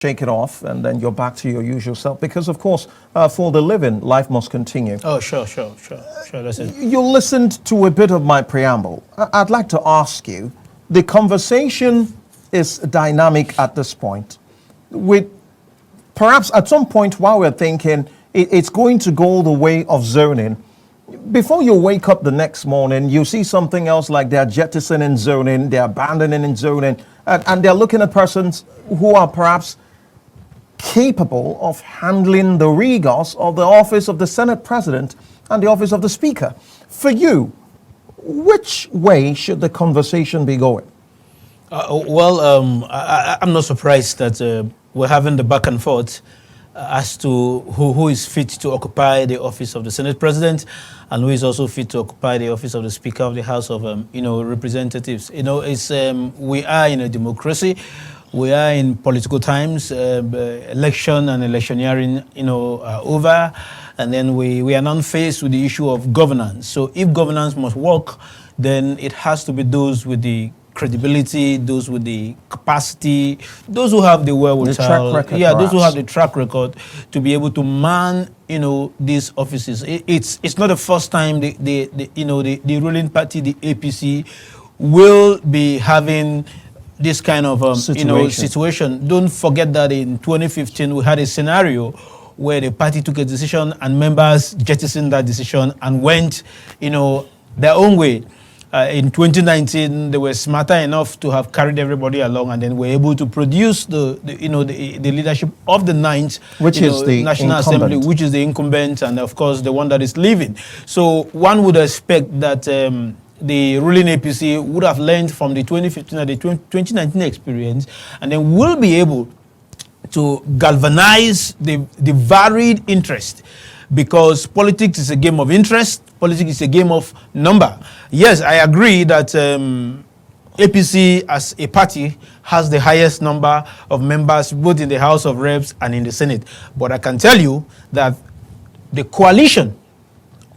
shake it off, and then you're back to your usual self. Because, of course, for the living, life must continue. Oh, sure. That's it. You listened to a bit of my preamble. I'd like to ask you, the conversation is dynamic at this point. With perhaps at some point while we're thinking it's going to go the way of zoning, before you wake up the next morning, you see something else like they're jettisoning zoning, they're abandoning zoning, and they're looking at persons who are perhaps capable of handling the rigors of the office of the Senate President and the office of the Speaker. For you, which way should the conversation be going? I'm not surprised that we're having the back and forth as to who is fit to occupy the office of the Senate President and who is also fit to occupy the office of the Speaker of the House of Representatives. It's we are in a democracy. We are in political times. Election and electioneering, are over, and then we are now faced with the issue of governance. So if governance must work, then it has to be those with the credibility, those with the capacity, those who have the wherewithal, those who have the track record to be able to man, these offices. It's not the first time the ruling party, the APC, will be having this kind of situation. Don't forget that in 2015 we had a scenario where the party took a decision and members jettisoned that decision and went, their own way. In 2019, they were smarter enough to have carried everybody along, and then were able to produce the leadership of the ninth, which is the National Assembly, which is the incumbent, and of course the one that is leaving. So one would expect that the ruling APC would have learned from the 2015 and the 2019 experience, and then will be able to galvanize the varied interest. Because politics is a game of interest, politics is a game of number. Yes, I agree that APC as a party has the highest number of members both in the House of Reps and in the Senate. But I can tell you that the coalition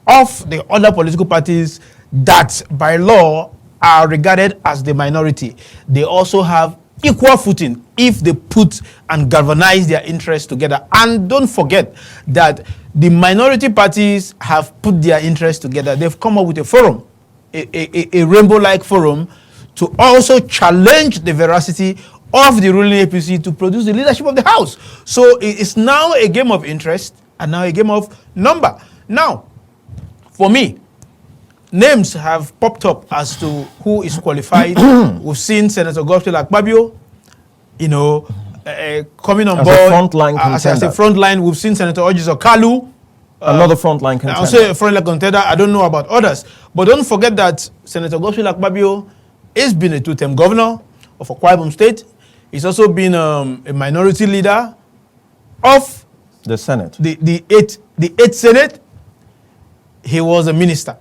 of the other political parties that by law are regarded as the minority, they also have equal footing if they put and galvanize their interests together. And don't forget that the minority parties have put their interests together. They've come up with a forum, a rainbow-like forum, to also challenge the veracity of the ruling APC to produce the leadership of the House. So it's now a game of interest and now a game of number. Now, for me, names have popped up as to who is qualified. We've seen Senator Godswill Akpabio, coming on board as a frontline. We've seen Senator Orizu another frontline contender. I'll say a frontline contender. I don't know about others, but don't forget that Senator Godswill Akpabio has been a two-term governor of Akwa Ibom State. He's also been a minority leader of the Senate, the eighth Senate. He was a minister,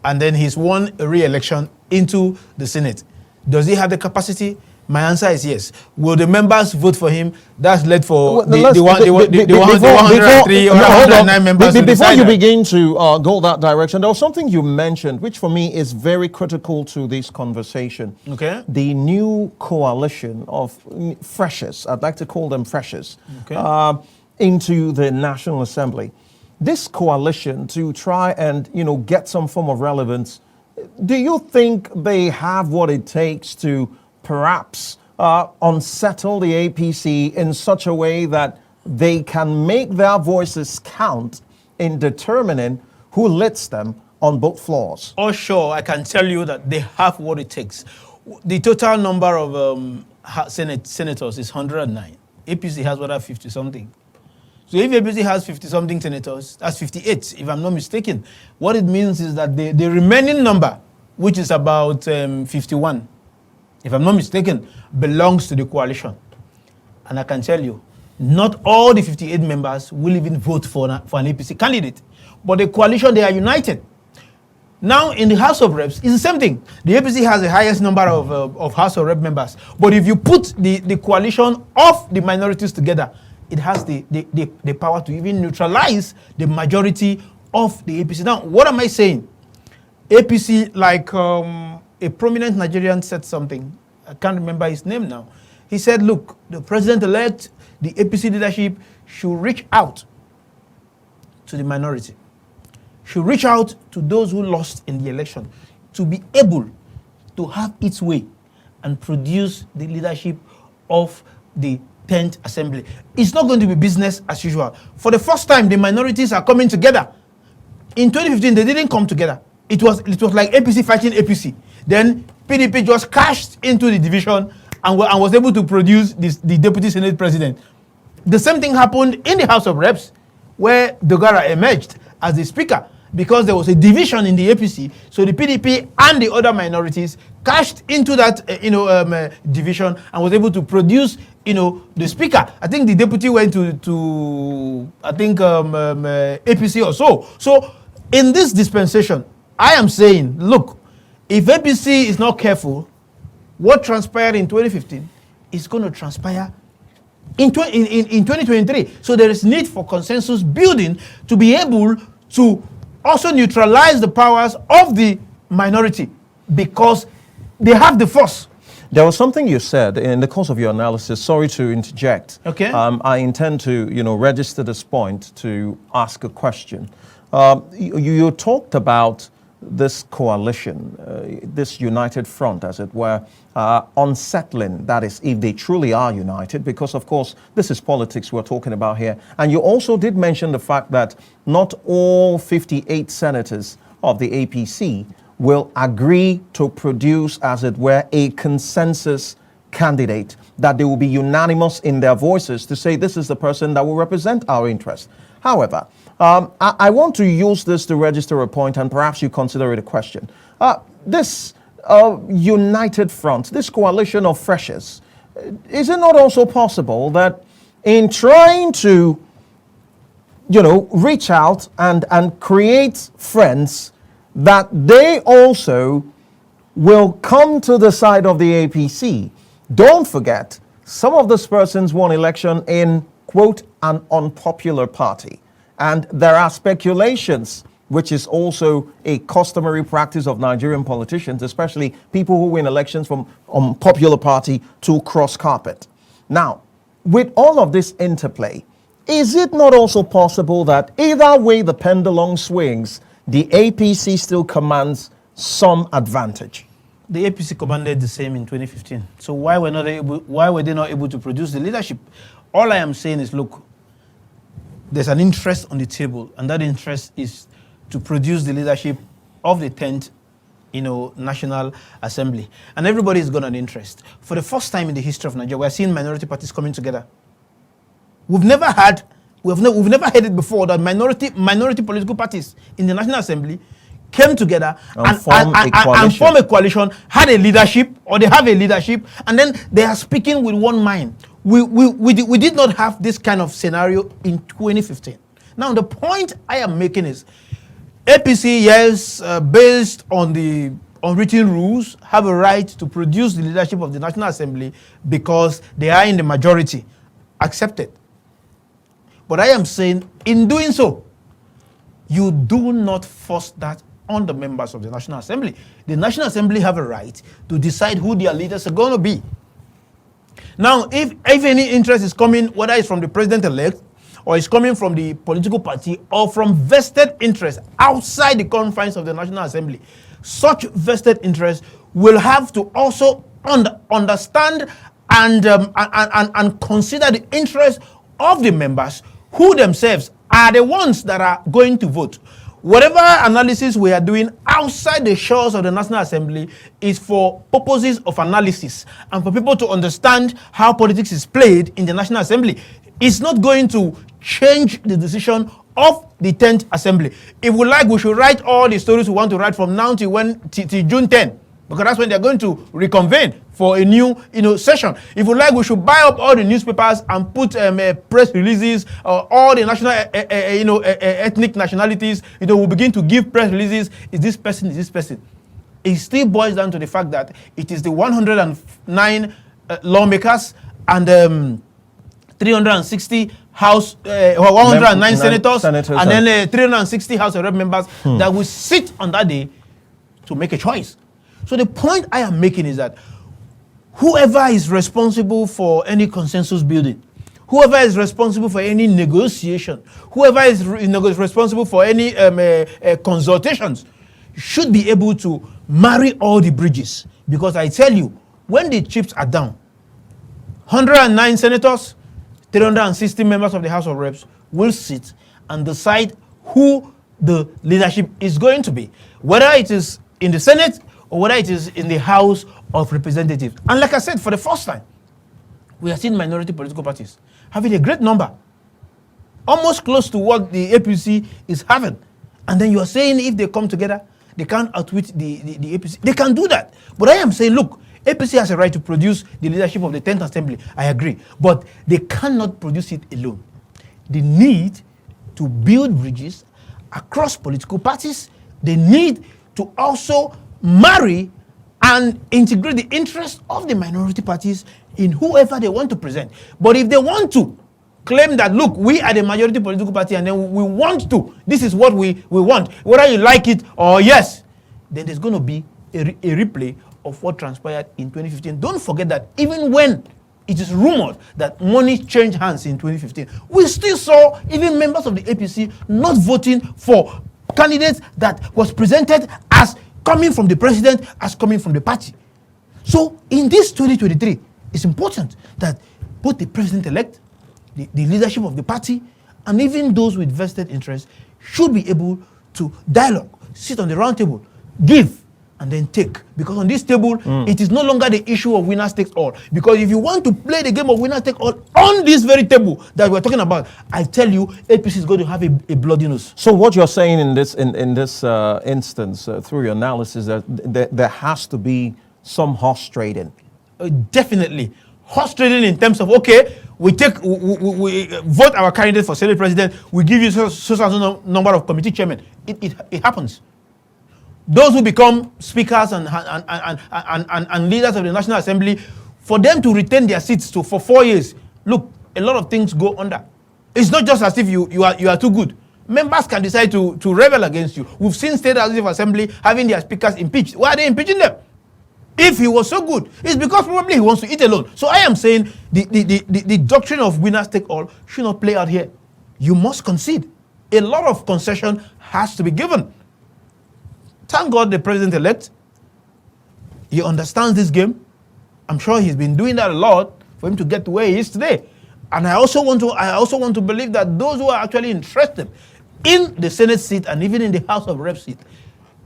and then he's won a re-election into the Senate. Does he have the capacity? My answer is yes. Will the members vote for him? That's led for the 103 or 109 members. Before you begin to go that direction, there was something you mentioned, which for me is very critical to this conversation. Okay. The new coalition of freshers, I'd like to call them freshers, into the National Assembly. This coalition to try and, get some form of relevance, do you think they have what it takes to perhaps unsettle the APC in such a way that they can make their voices count in determining who leads them on both floors? Oh, sure. I can tell you that they have what it takes. The total number of senators is 109. APC has 50-something. So if APC has 50-something senators, that's 58, if I'm not mistaken. What it means is that the remaining number, which is about 51, if I'm not mistaken, belongs to the coalition. And I can tell you, not all the 58 members will even vote for an APC candidate. But the coalition, they are united. Now, in the House of Reps, it's the same thing. The APC has the highest number of House of Rep members. But if you put the coalition of the minorities together, it has the power to even neutralize the majority of the APC. Now, what am I saying? APC, like a prominent Nigerian said something. I can't remember his name now. He said, look, the president-elect, the APC leadership should reach out to the minority, should reach out to those who lost in the election to be able to have its way and produce the leadership of the 10th Assembly. It's not going to be business as usual. For the first time, the minorities are coming together. In 2015, they didn't come together. It was like APC fighting APC. Then PDP just cashed into the division and was able to produce the Deputy Senate President. The same thing happened in the House of Reps, where Dogara emerged as the Speaker, because there was a division in the APC. So the PDP and the other minorities cashed into that division and was able to produce the Speaker. I think the Deputy went to APC or so. So in this dispensation, I am saying, look, if APC is not careful, what transpired in 2015 is going to transpire in 2023. So there is need for consensus building to be able to also neutralize the powers of the minority, because they have the force. There was something you said in the course of your analysis. Sorry to interject. Okay. I intend to, register this point to ask a question. You talked about this coalition, this united front, as it were, unsettling, that is, if they truly are united, because, of course, this is politics we're talking about here. And you also did mention the fact that not all 58 senators of the APC will agree to produce, as it were, a consensus candidate, that they will be unanimous in their voices to say this is the person that will represent our interests. However, I want to use this to register a point, and perhaps you consider it a question. This united front, this coalition of freshers, is it not also possible that in trying to, reach out and create friends, that they also will come to the side of the APC? Don't forget, some of these persons won election in, quote, an unpopular party. And there are speculations, which is also a customary practice of Nigerian politicians, especially people who win elections from unpopular party to cross carpet. Now, with all of this interplay, is it not also possible that either way the pendulum swings, the APC still commands some advantage? The APC commanded the same in 2015. So why were they not able to produce the leadership? All I am saying is, look, there's an interest on the table, and that interest is to produce the leadership of the 10th, National Assembly. And everybody has got an interest. For the first time in the history of Nigeria, we're seeing minority parties coming together. We've never had it before that minority political parties in the National Assembly came together and form a coalition, had a leadership, or they have a leadership, and then they are speaking with one mind. We did not have this kind of scenario in 2015. Now, the point I am making is APC, yes, based on the unwritten rules, have a right to produce the leadership of the National Assembly because they are in the majority. Accepted. But I am saying, in doing so, you do not force that on the members of the National Assembly. The National Assembly have a right to decide who their leaders are going to be. Now, if any interest is coming, whether it's from the president-elect, or it's coming from the political party, or from vested interest outside the confines of the National Assembly, such vested interest will have to also understand and consider the interest of the members, who themselves are the ones that are going to vote. Whatever analysis we are doing outside the shores of the National Assembly is for purposes of analysis and for people to understand how politics is played in the National Assembly. It's not going to change the decision of the 10th Assembly. If we like, we should write all the stories we want to write from now till June 10, because that's when they're going to reconvene for a new session. If we like, we should buy up all the newspapers and put press releases, all the national ethnic nationalities, we'll begin to give press releases. Is this person? It still boils down to the fact that it is the 109 lawmakers and 360 House, 109 senators, and then 360 House of Rep members that will sit on that day to make a choice. So the point I am making is that whoever is responsible for any consensus building, whoever is responsible for any negotiation, whoever is responsible for any consultations should be able to marry all the bridges. Because I tell you, when the chips are down, 109 senators, 360 members of the House of Reps will sit and decide who the leadership is going to be, whether it is in the Senate or whether it is in the House of Representatives. And like I said, for the first time, we are seeing minority political parties having a great number, almost close to what the APC is having. And then you are saying if they come together, they can't outwit the APC. They can do that. But I am saying, look, APC has a right to produce the leadership of the 10th Assembly. I agree. But they cannot produce it alone. They need to build bridges across political parties. They need to also marry and integrate the interests of the minority parties in whoever they want to present. But if they want to claim that, look, we are the majority political party and then we want to, this is what we want, whether you like it or yes, then there's going to be a replay of what transpired in 2015. Don't forget that even when it is rumored that money changed hands in 2015, we still saw even members of the APC not voting for candidates that was presented as coming from the president, as coming from the party. So in this 2023, it's important that both the president-elect, the leadership of the party, and even those with vested interests should be able to dialogue, sit on the round table, give, and then take. Because on this table, it is no longer the issue of winners takes all. Because if you want to play the game of winners take all on this very table that we're talking about, I tell you, APC is going to have a bloody nose. So what you're saying in this instance, through your analysis, that there has to be some horse trading. Definitely. Horse trading in terms of, okay, we vote our candidate for Senate President, we give you so number of committee chairmen. It happens. Those who become speakers and leaders of the National Assembly, for them to retain their seats for 4 years, look, a lot of things go under. It's not just as if you are too good. Members can decide to rebel against you. We've seen State House of Assembly having their speakers impeached. Why are they impeaching them? If he was so good, it's because probably he wants to eat alone. So I am saying the doctrine of winners take all should not play out here. You must concede. A lot of concession has to be given. Thank God the president-elect, he understands this game. I'm sure he's been doing that a lot for him to get to where he is today. And I also want to believe that those who are actually interested in the Senate seat and even in the House of Reps seat,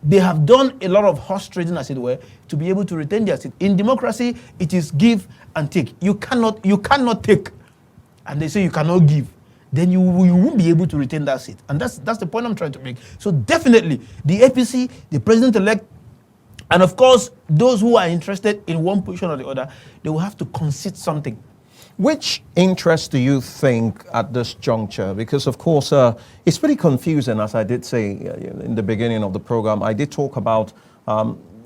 they have done a lot of horse trading, as it were, to be able to retain their seat. In democracy, it is give and take. You cannot take, and they say you cannot give. Then you won't be able to retain that seat. And that's the point I'm trying to make. So definitely, the APC, the president-elect, and of course, those who are interested in one position or the other, they will have to concede something. Which interest do you think at this juncture? Because, of course, it's pretty confusing, as I did say in the beginning of the program. I did talk about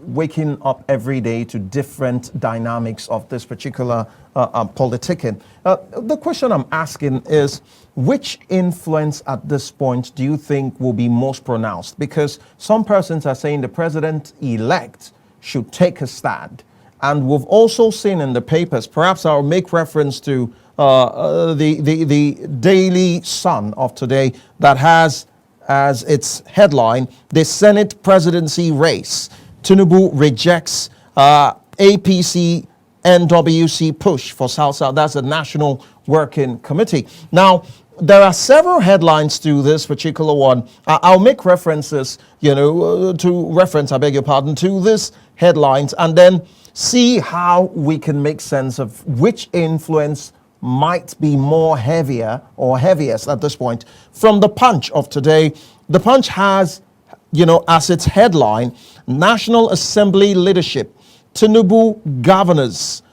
waking up every day to different dynamics of this particular politicking. The question I'm asking is, which influence at this point do you think will be most pronounced? Because some persons are saying the president-elect should take a stand. And we've also seen in the papers, perhaps I'll make reference to the Daily Sun of today that has as its headline, the Senate presidency race. Tinubu rejects APC NWC push for South-South. That's the National Working Committee. Now, there are several headlines to this particular one. I'll make references, to this headlines, and then see how we can make sense of which influence might be more heavier or heaviest at this point. From the Punch of today, the Punch has, as its headline, National Assembly leadership, Tinubu governors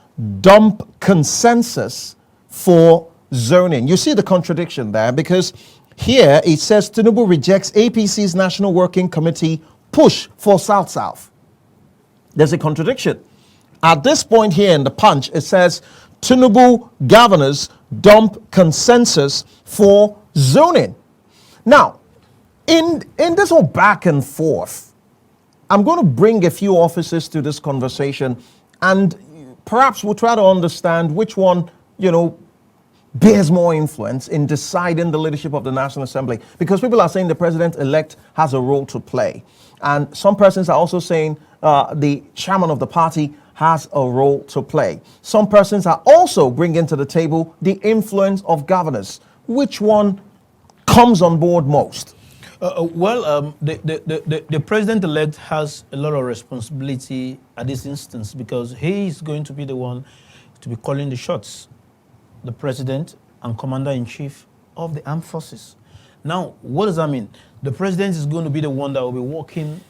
dump consensus for zoning. You see the contradiction there, because here it says Tinubu rejects APC's National Working Committee push for South-South. There's a contradiction. At this point here in the Punch, it says Tinubu governors dump consensus for zoning. Now, in this whole back and forth, I'm going to bring a few officers to this conversation, and perhaps we'll try to understand which one, bears more influence in deciding the leadership of the National Assembly. Because people are saying the president-elect has a role to play. And some persons are also saying the chairman of the party has a role to play. Some persons are also bringing to the table the influence of governors. Which one comes on board most? The president-elect has a lot of responsibility at this instance because he is going to be the one to be calling the shots, the president and commander-in-chief of the armed forces. Now, what does that mean? The president is going to be the one that will be working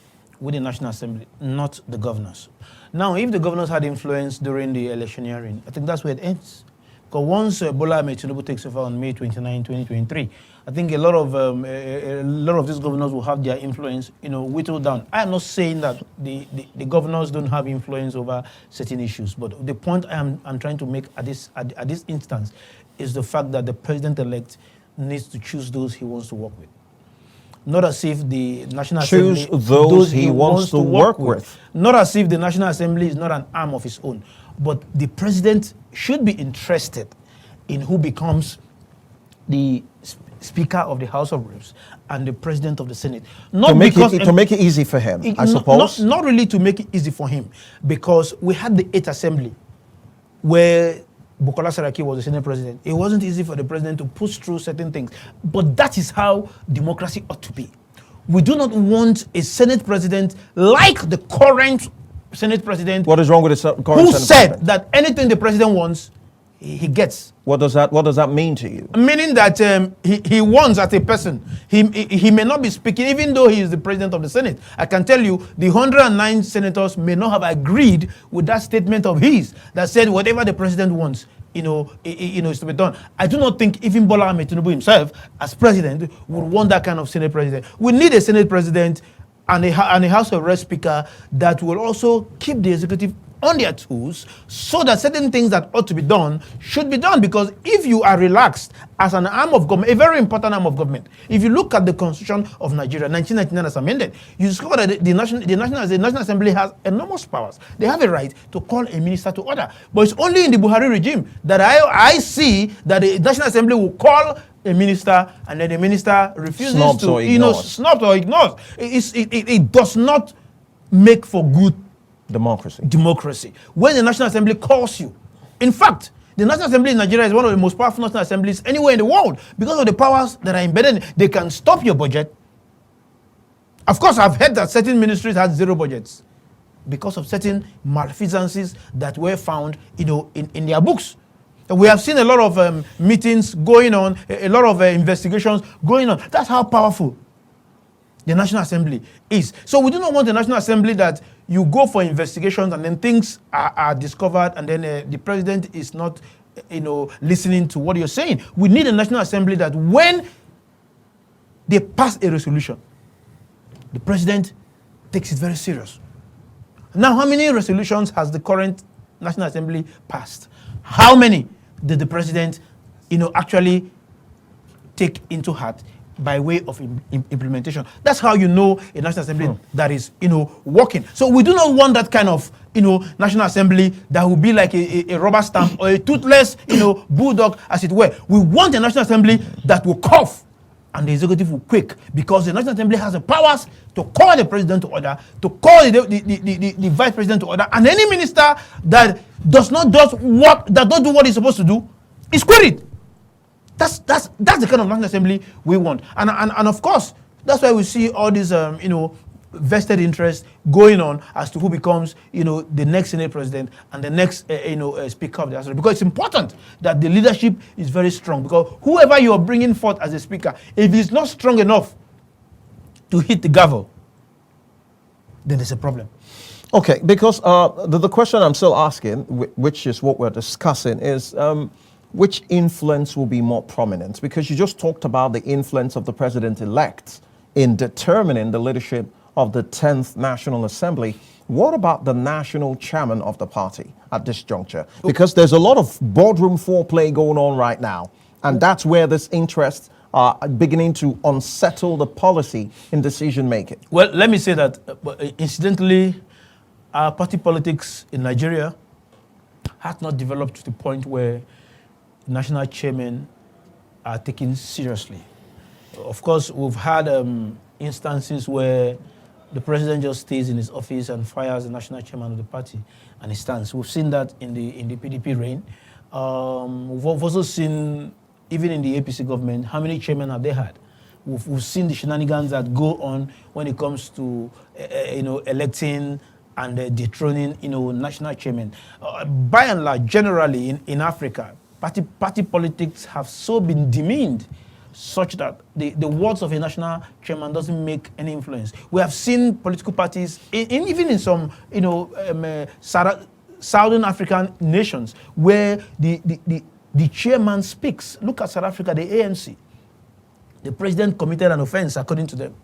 with the National Assembly, not the governors. Now, if the governors had influence during the electioneering, I think that's where it ends. Because once Bola Ahmed Tinubu takes over on May 29, 2023, I think a lot of these governors will have their influence, whittled down. I am not saying that the governors don't have influence over certain issues, but the point I'm trying to make at this instance is the fact that the president-elect needs to choose those he wants to work with. Not as if the National Assembly... Choose those he wants to work with. Not as if the National Assembly is not an arm of his own. But the president should be interested in who becomes the Speaker of the House of Reps and the President of the Senate. To make it easy for him, I suppose? Not really to make it easy for him, because we had the 8th Assembly where Bukola Saraki was the Senate President. It wasn't easy for the President to push through certain things. But that is how democracy ought to be. We do not want a Senate President like the current Senate President. What is wrong with the current who Senate said President? that anything the President wants, he gets. What does that mean to you? Meaning that he wants as a person. He may not be speaking, even though he is the President of the Senate. I can tell you, the 109 senators may not have agreed with that statement of his that said whatever the President wants, is to be done. I do not think even Bola Ahmed Tinubu himself, as President, would want that kind of Senate President. We need a Senate President and a House of Reps Speaker that will also keep the executive on their tools so that certain things that ought to be done should be done. Because if you are relaxed as an arm of government, a very important arm of government, if you look at the Constitution of Nigeria, 1999 as amended, you discover that the National Assembly has enormous powers. They have a right to call a minister to order. But it's only in the Buhari regime that I see that the National Assembly will call a minister and then the minister refuses snubs or ignores. It does not make for good democracy. When the National Assembly calls you, in fact, the National Assembly in Nigeria is one of the most powerful national assemblies anywhere in the world because of the powers that are embedded. They can stop your budget. Of course, I've heard that certain ministries had zero budgets because of certain malfeasances that were found, in their books. We have seen a lot of meetings going on, a lot of investigations going on. That's how powerful the National Assembly is. So we do not want the National Assembly that you go for investigations and then things are discovered and then the president is not, listening to what you're saying. We need a National Assembly that when they pass a resolution, the president takes it very serious. Now, how many resolutions has the current National Assembly passed? How many did the president, actually take into heart by way of implementation? That's how you know a National Assembly that is, working. So we do not want that kind of, National Assembly that will be like a rubber stamp or a toothless, bulldog, as it were. We want a National Assembly that will cough and the executive will quake, because the National Assembly has the powers to call the president to order, to call the vice president to order, and any minister that does not do what he's supposed to do is queried. That's the kind of National Assembly we want, and of course that's why we see all these vested interests going on as to who becomes the next Senate President and the next Speaker of the House, because it's important that the leadership is very strong, because whoever you are bringing forth as a Speaker, if he's not strong enough to hit the gavel, then there's a problem. Okay, because the question I'm still asking, which is what we're discussing, is which influence will be more prominent? Because you just talked about the influence of the president-elect in determining the leadership of the 10th National Assembly. What about the national chairman of the party at this juncture? Because there's a lot of boardroom foreplay going on right now, and that's where this interests are beginning to unsettle the policy in decision making. Well, let me say that, incidentally, our party politics in Nigeria has not developed to the point where national chairmen are taken seriously. Of course, we've had instances where the president just stays in his office and fires the national chairman of the party, and he stands. We've seen that in the PDP reign. We've also seen, even in the APC government, how many chairmen have they had? We've seen the shenanigans that go on when it comes to electing and dethroning national chairmen. By and large, generally in Africa, party politics have so been demeaned such that the words of a national chairman doesn't make any influence. We have seen political parties, even in some Southern African nations, where the chairman speaks. Look at South Africa, the ANC. The president committed an offense, according to them.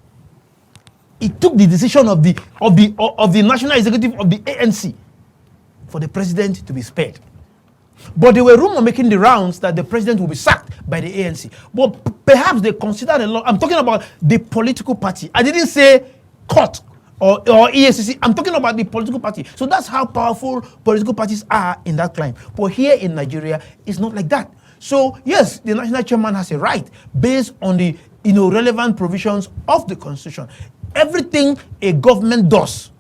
It took the decision of the national executive of the ANC for the president to be spared. But there were rumors making the rounds that the president will be sacked by the ANC. But perhaps they considered a lot. I'm talking about the political party. I didn't say court or EFCC. I'm talking about the political party. So that's how powerful political parties are in that climb. But here in Nigeria, it's not like that. So yes, the national chairman has a right based on the relevant provisions of the constitution. Everything a government does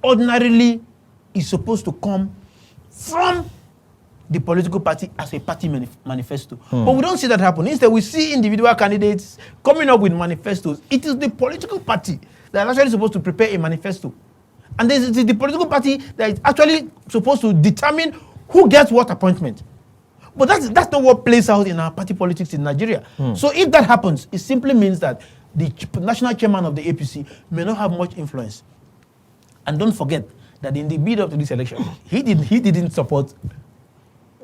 ordinarily is supposed to come from the political party as a party manifesto. But we don't see that happen. Instead, we see individual candidates coming up with manifestos. It is the political party that is actually supposed to prepare a manifesto. And this is the political party that is actually supposed to determine who gets what appointment. But that's not what plays out in our party politics in Nigeria. So if that happens, it simply means that the national chairman of the APC may not have much influence. And don't forget that in the build up to this election, he didn't support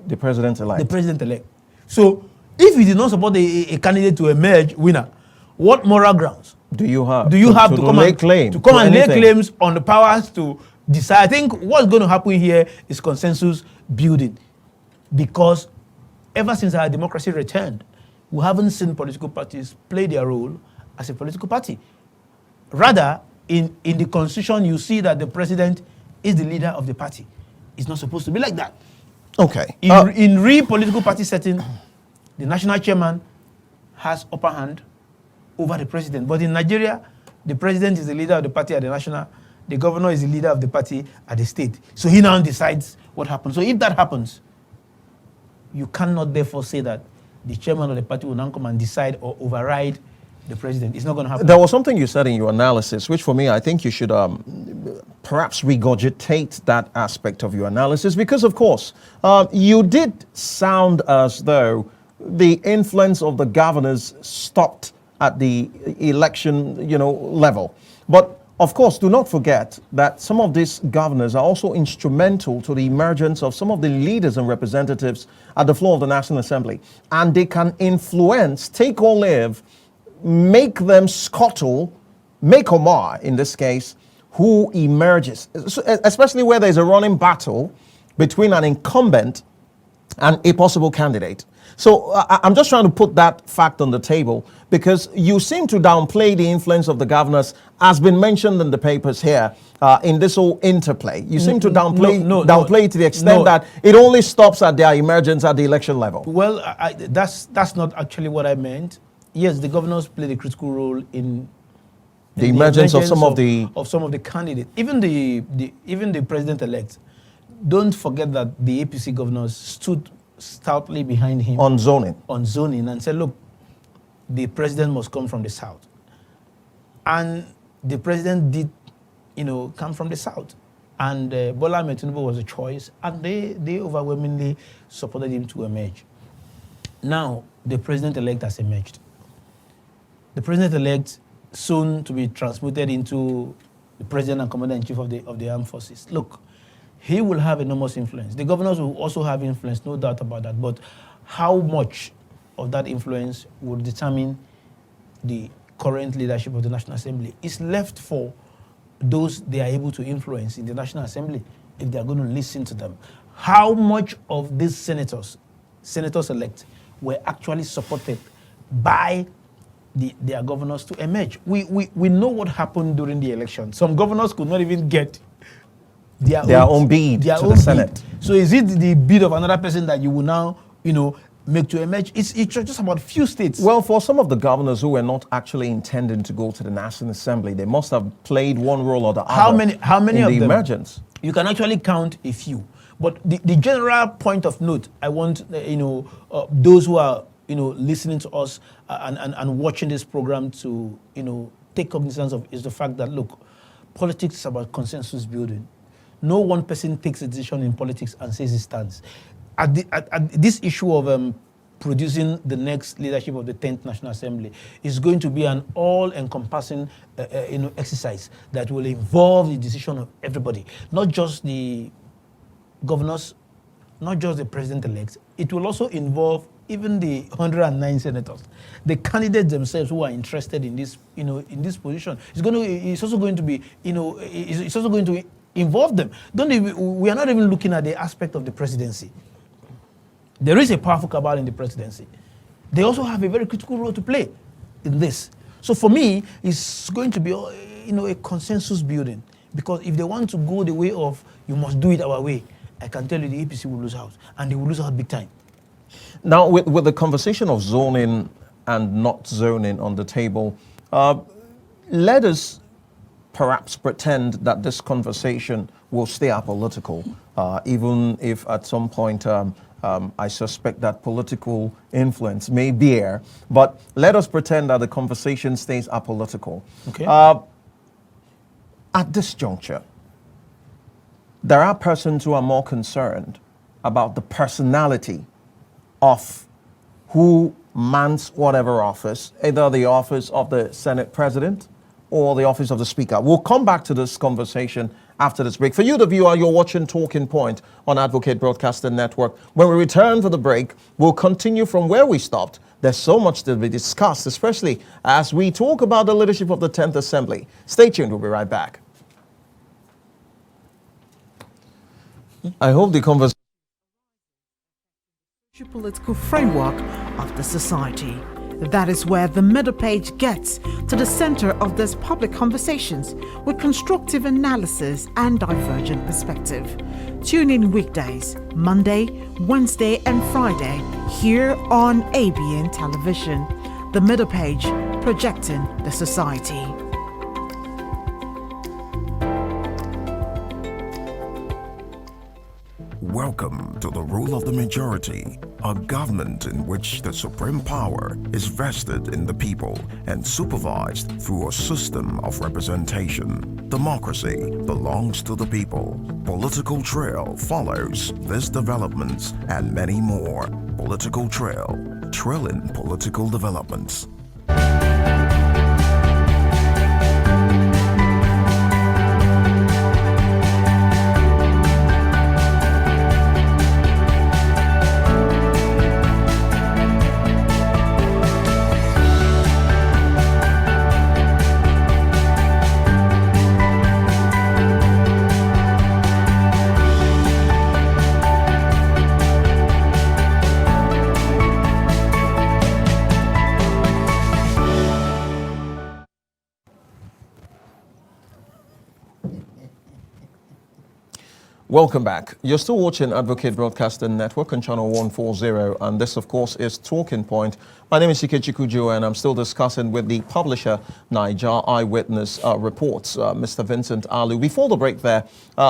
the president-elect. The president-elect. So if he did not support a candidate to emerge winner, what moral grounds do you have to come and lay claims on the powers to decide? I think what's going to happen here is consensus building, because ever since our democracy returned, we haven't seen political parties play their role as a political party. Rather, in the constitution, you see that the president is the leader of the party. It's not supposed to be like that. Okay. In real political party setting, the national chairman has upper hand over the president. But in Nigeria, the president is the leader of the party at the national, the governor is the leader of the party at the state. So he now decides what happens. So if that happens, you cannot therefore say that the chairman of the party will now come and decide or override the president. It's not going to happen. There was something you said in your analysis, which for me, I think you should perhaps regurgitate that aspect of your analysis, because of course, you did sound as though the influence of the governors stopped at the election, level. But of course, do not forget that some of these governors are also instrumental to the emergence of some of the leaders and representatives at the floor of the National Assembly. And they can influence, take or leave, make them scuttle, make or mar, in this case, who emerges, especially where there's a running battle between an incumbent and a possible candidate. So I'm just trying to put that fact on the table, because you seem to downplay the influence of the governors, as been mentioned in the papers here, in this whole interplay. You seem to downplay it to the extent that it only stops at their emergence at the election level. Well, that's not actually what I meant. Yes, the governors played a critical role in the emergence of some of the candidates, even the president-elect. Don't forget that the APC governors stood stoutly behind him on zoning and said, look, the president must come from the south. And the president did, come from the south. And Bola Ahmed Tinubu was a choice, and they overwhelmingly supported him to emerge. Now, the president-elect has emerged. The president-elect, soon to be transmuted into the president and commander-in-chief of the armed forces. Look, he will have enormous influence. The governors will also have influence, no doubt about that. But how much of that influence will determine the current leadership of the National Assembly is left for those they are able to influence in the National Assembly, if they are going to listen to them. How much of these senators-elect, were actually supported by their governors to emerge? We know what happened during the election. Some governors could not even get their own bid to the Senate. So is it the bid of another person that you will now, make to emerge? It's just about a few states. Well, for some of the governors who were not actually intending to go to the National Assembly, they must have played one role or the other. How many in of the them? Emergence? You can actually count a few. But the general point of note, I want those who are listening to us and watching this program to take cognizance of is the fact that, look, politics is about consensus building. No one person takes a decision in politics and says it stands. At this issue of producing the next leadership of the 10th National Assembly is going to be an all-encompassing exercise that will involve the decision of everybody, not just the governors, not just the president-elect. It will also involve even the 109 senators, the candidates themselves who are interested in this, in this position. It's also going to involve them. We are not even looking at the aspect of the presidency. There is a powerful cabal in the presidency. They also have a very critical role to play in this. So for me, it's going to be, a consensus building, because if they want to go the way of you must do it our way, I can tell you the APC will lose out, and they will lose out big time. Now, with the conversation of zoning and not zoning on the table, let us perhaps pretend that this conversation will stay apolitical, even if at some point I suspect that political influence may bear. But let us pretend that the conversation stays apolitical. Okay. At this juncture, there are persons who are more concerned about the personality of who mans whatever office, either the office of the Senate President or the office of the Speaker. We'll come back to this conversation after this break. For you, the viewer, you're watching Talking Point on Advocate Broadcasting Network. When we return for the break, we'll continue from where we stopped. There's so much to be discussed, especially as we talk about the leadership of the 10th Assembly. Stay tuned, we'll be right back. I hope the conversation political framework of the society. That is where the middle page gets to the center of these public conversations with constructive analysis and divergent perspective. Tune in weekdays, Monday, Wednesday, and Friday here on ABN Television. The middle page, projecting the society. Welcome to the rule of the majority, a government in which the supreme power is vested in the people and supervised through a system of representation. Democracy belongs to the people. Political Trail follows these developments and many more. Political Trail, trailing political developments. Welcome back. You're still watching Advocate Broadcasting Network on channel 140, and this, of course, is Talking Point. My name is Ikechukwu Joe, and I'm still discussing with the publisher, Niger Eyewitness Reports, Mr. Vincent Alu. Before the break there,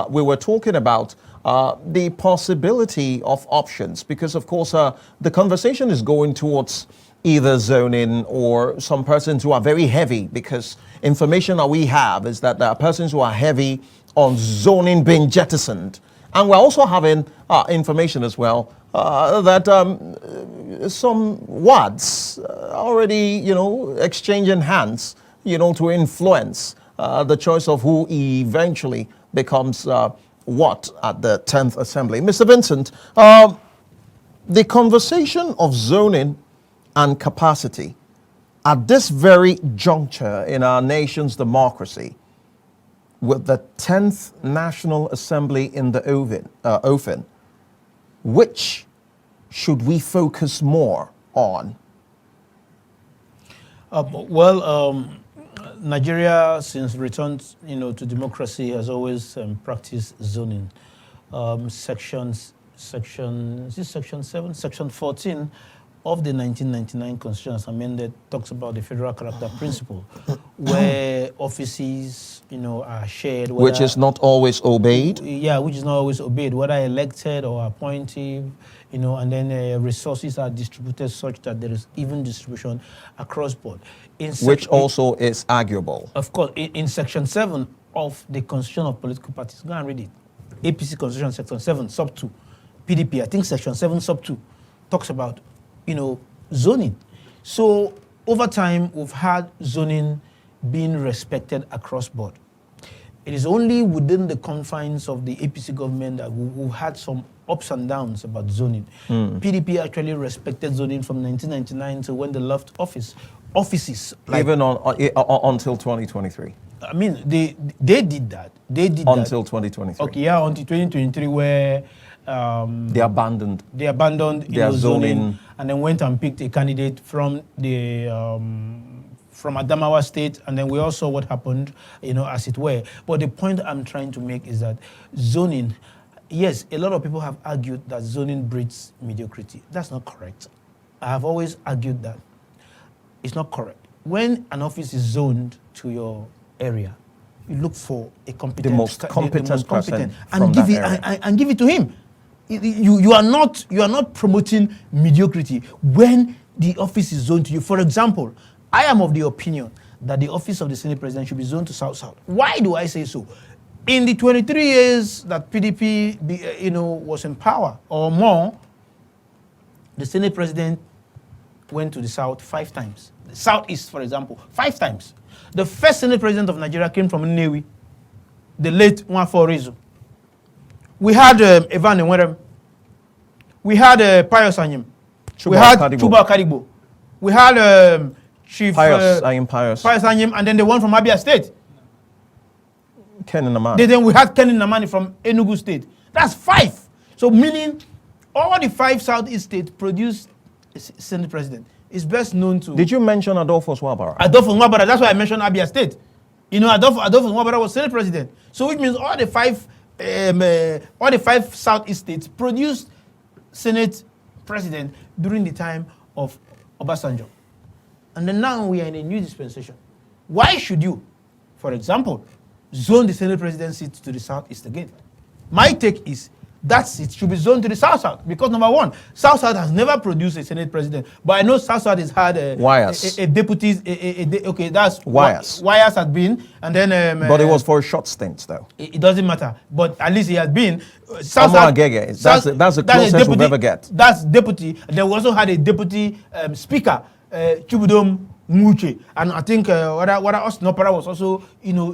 we were talking about the possibility of options, because, of course, the conversation is going towards either zoning or some persons who are very heavy, because information that we have is that there are persons who are heavy on zoning being jettisoned. And we're also having information as well that some WADs already, exchanging hands, to influence the choice of who eventually becomes what at the 10th Assembly. Mr. Vincent, the conversation of zoning and capacity at this very juncture in our nation's democracy, with the 10th National Assembly in the offing, which should we focus more on? Nigeria, since return, to democracy, has always practiced zoning. Section 7, Section 14 of the 1999 Constitution as amended talks about the federal character principle, where offices, are shared. Which is not always obeyed. Yeah, which is not always obeyed, whether elected or appointed, and then resources are distributed such that there is even distribution across board. Which also is arguable. Of course, in Section 7 of the Constitution of Political Parties, go and read it. APC Constitution Section 7, Sub 2. PDP, I think Section 7, Sub 2 talks about zoning. So over time, we've had zoning being respected across board. It is only within the confines of the APC government that we've had some ups and downs about zoning. PDP actually respected zoning from 1999 to when they left offices. Even until 2023. I mean, they did that. Until 2023. Okay, yeah, until 2023 where they abandoned their zoning and then went and picked a candidate from the from Adamawa State, and then we all saw what happened, as it were. But the point I'm trying to make is that zoning, yes, a lot of people have argued that zoning breeds mediocrity. That's not correct. I have always argued that it's not correct. When an office is zoned to your area, you look for a competent, the most competent person and give it and give it to him. You are not promoting mediocrity when the office is zoned to you. For example, I am of the opinion that the office of the Senate President should be zoned to South-South. Why do I say so? In the 23 years that PDP was in power or more, the Senate President went to the South 5 times. The Southeast, for example, 5 times. The first Senate President of Nigeria came from Nnewi, the late Nwafor Orizu. We had Enwerem. We had Pius Anyim. We had Chuba Okadigbo. We had Chief Pius Anyim, and then the one from Abia State. Nnamani. Then we had Nnamani from Enugu State. That's 5. So meaning all the 5 Southeast states produced a Senate President. It's best known to... Did you mention Adolphus Wabara? Adolphus Wabara, that's why I mentioned Abia State. Adolphus Wabara was Senate President. So which means all the 5 Southeast states produced Senate President during the time of Obasanjo. And then now we are in a new dispensation. Why should you, for example, zone the Senate President seat to the Southeast again? My take is that seat should be zoned to the South-South because number one, South-South has never produced a Senate President, but I know South-South has had Wayas. a deputy, okay, that's Wayas. Wayas had been, and then... but it was for a short stint, though. It doesn't matter, but at least he has been. That's the closest we'll ever get. That's deputy. They also had a deputy speaker, Chubudom Muche, and I think Austin Opera was also,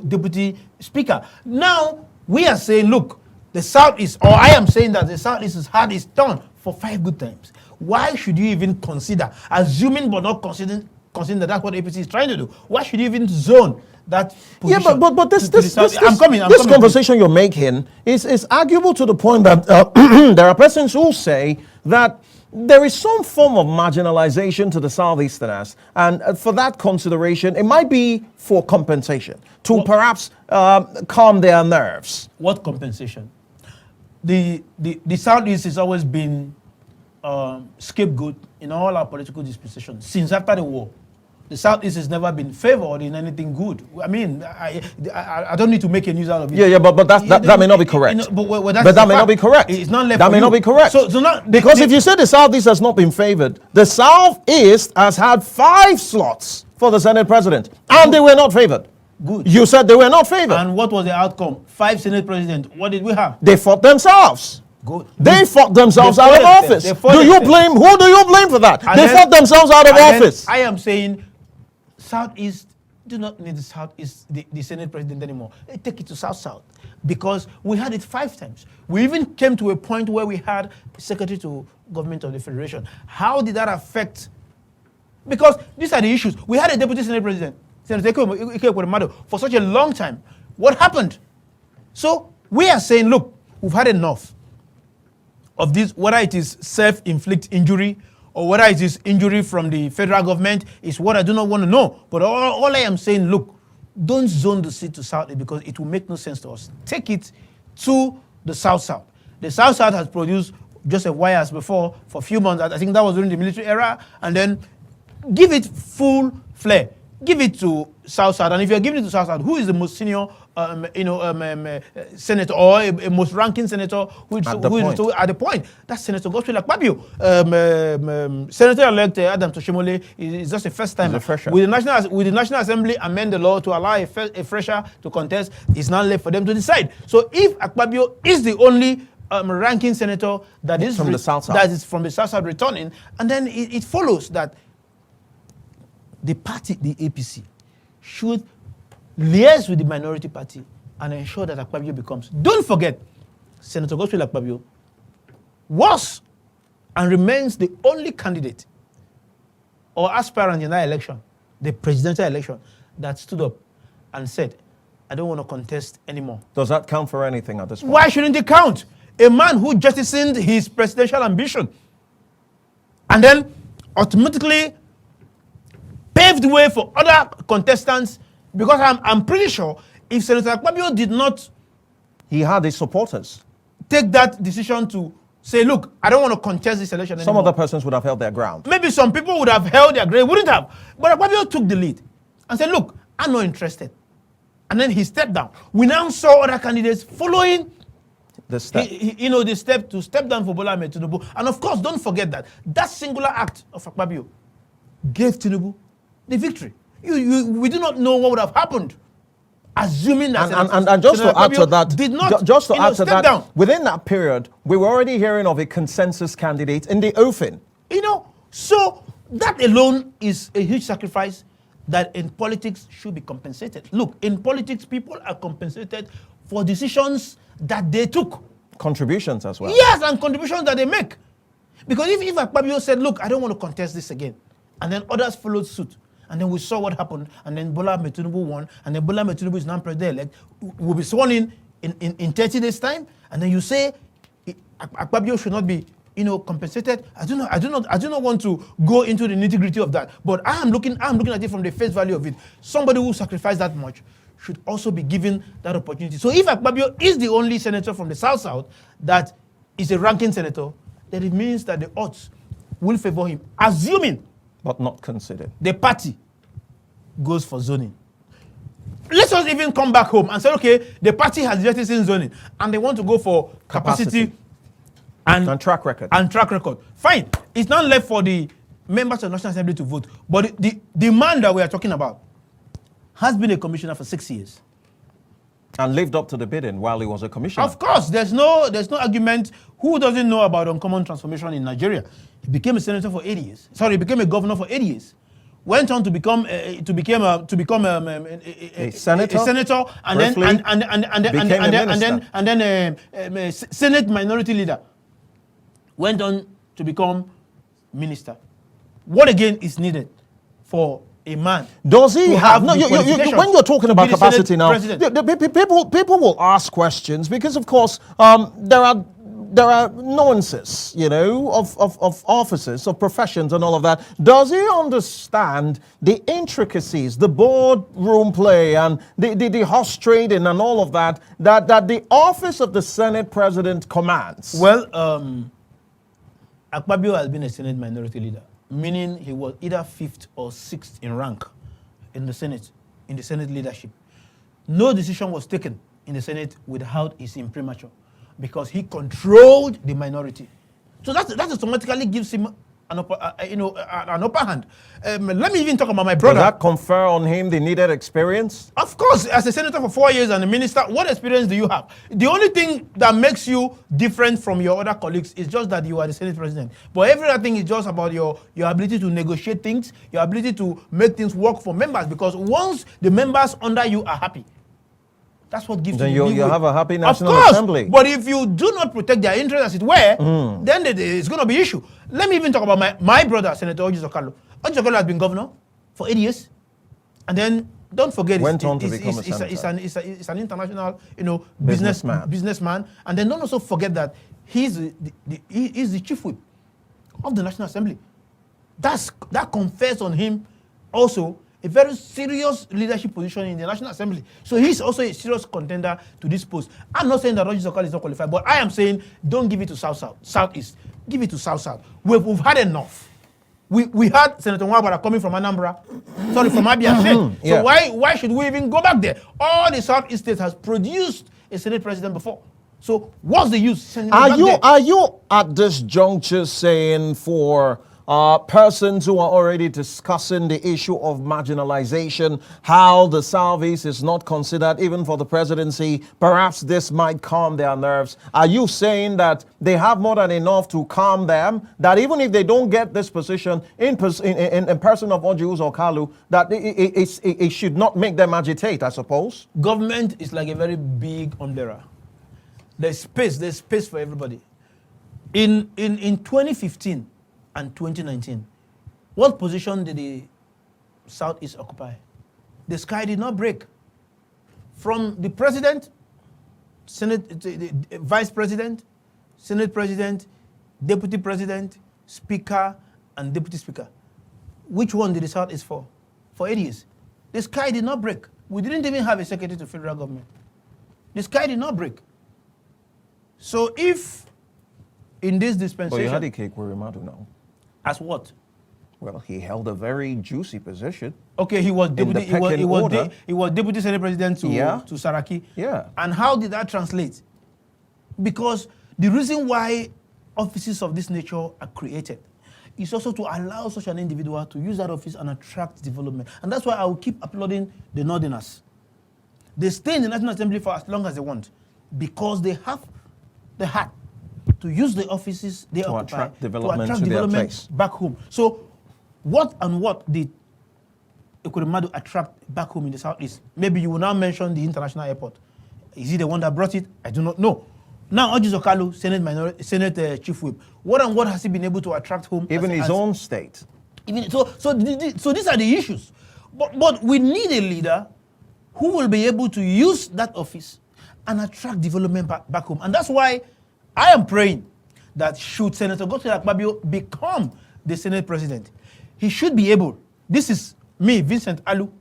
deputy speaker. Now, we are saying, look, the Southeast, or I am saying that the Southeast has had its turn for 5 good times. Why should you even consider, assuming but not considering that that's what APC is trying to do, why should you even zone that position? Yeah, but this coming, conversation you're making is arguable to the point that there are persons who say that there is some form of marginalization to the Southeasterners, and for that consideration, it might be for compensation, to perhaps calm their nerves. What compensation? The Southeast has always been scapegoat in all our political dispositions since after the war. The Southeast has never been favored in anything good. I mean, I don't need to make a news out of it. Yeah, but that may not be correct. But that may not be correct. It's not left. That may not be correct. Because if you say the Southeast has not been favored, the Southeast has had 5 slots for the Senate President, and they were not favored. Good. You said they were not favored. And what was the outcome? 5 Senate Presidents. What did we have? They fought themselves. Good. They fought themselves out of office. Who do you blame for that? They fought themselves out of office. I am saying Southeast do not need the Southeast, the Senate President anymore. They take it to South-South because we had it 5 times. We even came to a point where we had Secretary to Government of the Federation. How did that affect? Because these are the issues. We had a Deputy Senate President, Senator Ike for such a long time. What happened? So we are saying, look, we've had enough of this, whether it is self-inflicted injury or whether it is injury from the federal government, is what I do not want to know. But all I am saying, look, don't zone the seat to South because it will make no sense to us. Take it to the South-South. The South-South has produced Joseph Wayas before for a few months. I think that was during the military era. And then give it full flair. Give it to South-South. And if you're giving it to South-South, who is the most senior senator or a most ranking senator who is at the point? That's Senator Godswill Akpabio. Senator-elect Adam Toshimole is just a first time. With the National Assembly amend the law to allow a fresher to contest, it's now left for them to decide. So if Akpabio is the only ranking senator that is from the South-South returning, and then it follows that the party, the APC, should liaise with the minority party and ensure that Akpabio becomes. Don't forget, Senator Godswill Akpabio was and remains the only candidate or aspirant in that election, the presidential election, that stood up and said, I don't want to contest anymore. Does that count for anything at this point? Why shouldn't it count? A man who jettisoned his presidential ambition and then automatically paved the way for other contestants, because I'm pretty sure if Senator Akpabio did not... He had his supporters. ...take that decision to say, look, I don't want to contest this election anymore. Some other persons would have held their ground. Maybe some people would have held their ground, wouldn't have. But Akpabio took the lead and said, look, I'm not interested. And then he stepped down. We now saw other candidates following the step. The step to step down for Bola Ahmed Tinubu. And of course, don't forget that singular act of Akpabio gave Tinubu the victory. We do not know what would have happened, assuming that and just to add to that, did not just to add to that, down. Within that period, we were already hearing of a consensus candidate in the offing. So that alone is a huge sacrifice that in politics should be compensated. Look, in politics, people are compensated for decisions that they took. Contributions as well. Yes, and contributions that they make. Because if Akpabio said, look, I don't want to contest this again, and then others followed suit, and then we saw what happened, and then Bola Ahmed Tinubu won, and then Bola Ahmed Tinubu is now president-elect, will be sworn in 30 days' time, and then you say Akpabio should not be compensated. I do not want to go into the nitty-gritty of that, but I'm looking at it from the face value of it. Somebody who sacrificed that much should also be given that opportunity. So if Akpabio is the only senator from the South-South that is a ranking senator, then it means that the odds will favor him, assuming but not considered. the party goes for zoning. Let's just even come back home and say, okay, the party has jettisoned zoning and they want to go for capacity and track record. Fine. It's not left for the members of the National Assembly to vote. But the man that we are talking about has been a commissioner for 6 years. And lived up to the bidding while he was a commissioner. Of course, there's no argument. Who doesn't know about uncommon transformation in Nigeria? He became a senator for 8 years. Sorry, he became a governor for 8 year. Went on to become a senator, and then Senate minority leader. Went on to become minister. What again is needed for a man? Does he have? No, when you're talking about capacity now, people will ask questions because, of course, there are nuances, of offices, of professions, and all of that. Does he understand the intricacies, the boardroom play, and the horse trading, and all of that the office of the Senate President commands? Well, Akpabio has been a Senate minority leader, meaning he was either 5th or 6th in rank in the Senate leadership. No decision was taken in the Senate without his imprimatur, because he controlled the minority. So that automatically gives him an upper hand. Let me even talk about my brother. Does that confer on him the needed experience? Of course, as a senator for 4 years and a minister, what experience do you have? The only thing that makes you different from your other colleagues is just that you are the Senate president. But every other thing is just about your ability to negotiate things, your ability to make things work for members, because once the members under you are happy, that's what gives then you you have a happy National of course, Assembly. But if you do not protect their interests, as it were, then it's going to be issue. Let me even talk about my brother, Senator Orizu. Orizu has been governor for 8 years, and then don't forget, went on to become a senator. It's an international, businessman, and then don't also forget that he's the chief whip of the National Assembly. That confers on him also a very serious leadership position in the National Assembly. So he's also a serious contender to this post. I'm not saying that Roger Okali is not qualified, but I am saying don't give it to Southeast. Give it to South. We've had enough. We had Senator Wabara coming from Anambra, sorry, from Abia State. So why should we even go back there? All the Southeast states has produced a Senate president before. So what's the use? Are you at this juncture saying for persons who are already discussing the issue of marginalization, how the Southeast is not considered even for the presidency, perhaps this might calm their nerves? Are you saying that they have more than enough to calm them, that even if they don't get this position in person of Godswill Akpabio, that it should not make them agitate, I suppose? Government is like a very big umbrella. There's space for everybody. In 2015 and 2019, what position did the Southeast occupy? The sky did not break. From the president, Senate, the vice president, Senate president, deputy president, speaker, and deputy speaker. Which one did the Southeast fall? For 8 years. The sky did not break. We didn't even have a secretary to federal government. The sky did not break. So if in this dispensation... But you had a cake with Rimadu now. As what? Well, he held a very juicy position. Okay, he was deputy. He was deputy Senate president to Saraki. Yeah. And how did that translate? Because the reason why offices of this nature are created is also to allow such an individual to use that office and attract development. And that's why I will keep applauding the Northerners. They stay in the National Assembly for as long as they want because they have the heart to use the offices they occupy attract development back home. So what did Ekweremadu attract back home in the Southeast? Maybe you will now mention the international airport. Is he the one that brought it? I do not know. Now, Godswill Akpabio, Senate Chief Whip, what has he been able to attract home? Even his own state. So these are the issues. But we need a leader who will be able to use that office and attract development back home. And that's why I am praying that should Senator Godswill Akpabio become the Senate president, he should be able, this is me, Vincent Alu,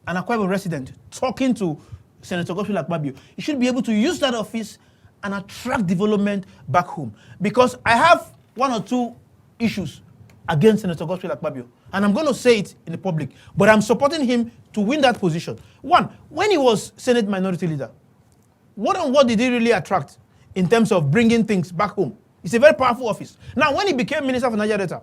an Akwa Ibom resident, talking to Senator Godswill Akpabio, he should be able to use that office and attract development back home. Because I have one or two issues against Senator Godswill Akpabio, and I'm going to say it in the public, but I'm supporting him to win that position. One, when he was Senate Minority Leader, what did he really attract in terms of bringing things back home? It's a very powerful office. Now, when he became Minister of Niger Delta,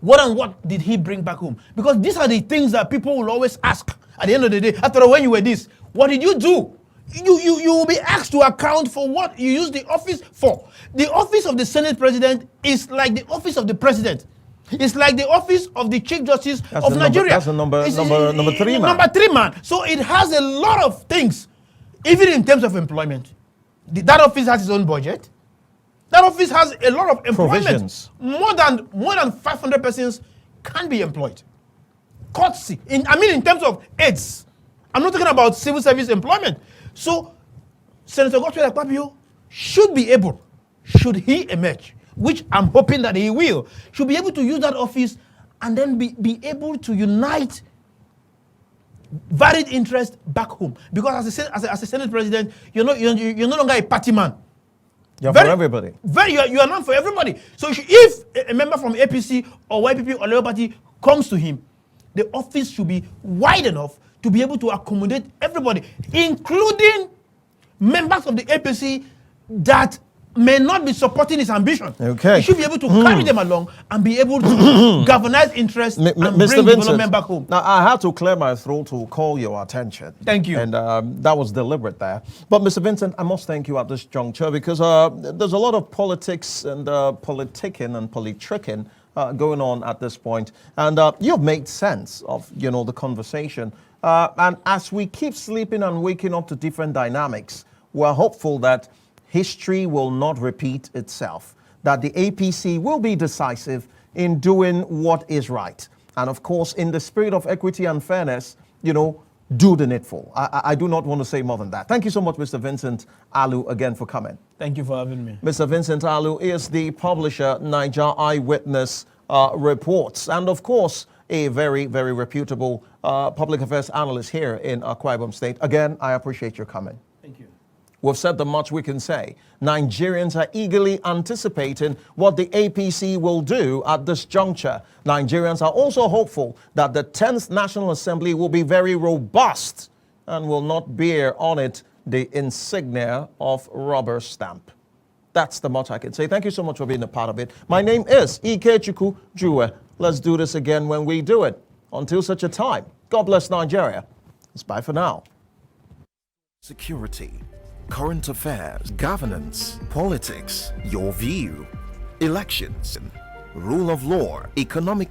what did he bring back home? Because these are the things that people will always ask at the end of the day. After all, when you were this, what did you do? You will be asked to account for what you used the office for. The office of the Senate President is like the office of the President. It's like the office of the Chief Justice of Nigeria. That's the number 3 man. Number 3 man. So it has a lot of things, even in terms of employment. That office has its own budget. That office has a lot of employment. Provisions. More than 500 persons can be employed. Courtesy. In terms of aids. I'm not talking about civil service employment. So Senator Godswill Akpabio should be able, should he emerge, which I'm hoping that he will, should be able to use that office and then be able to unite varied interests back home. Because as a Senate President, you're no longer a party man. You're for everybody. You are not for everybody. So if a member from APC or YPP or Labour Party comes to him, the office should be wide enough to be able to accommodate everybody, including members of the APC that may not be supporting his ambition. Okay. He should be able to carry them along and be able to galvanize interest and bring development back home. Now, I had to clear my throat to call your attention. Thank you. And that was deliberate there. But, Mr. Vincent, I must thank you at this juncture because there's a lot of politics and politicking and politricking going on at this point. And you've made sense of, the conversation. And as we keep sleeping and waking up to different dynamics, we're hopeful that history will not repeat itself, that the APC will be decisive in doing what is right. And of course, in the spirit of equity and fairness, do the needful. I do not want to say more than that. Thank you so much, Mr. Vincent Alu, again for coming. Thank you for having me. Mr. Vincent Alu is the publisher, Niger Eyewitness Reports. And of course, a very, very reputable public affairs analyst here in Akwa Ibom State. Again, I appreciate your comment. Thank you. We've said the much we can say. Nigerians are eagerly anticipating what the APC will do at this juncture. Nigerians are also hopeful that the 10th National Assembly will be very robust and will not bear on it the insignia of rubber stamp. That's the much I can say. Thank you so much for being a part of it. My name is Ikechukwu Juwe. Let's do this again when we do it. Until such a time, God bless Nigeria. It's bye for now. Security, current affairs, governance, politics, your view, elections, rule of law, economic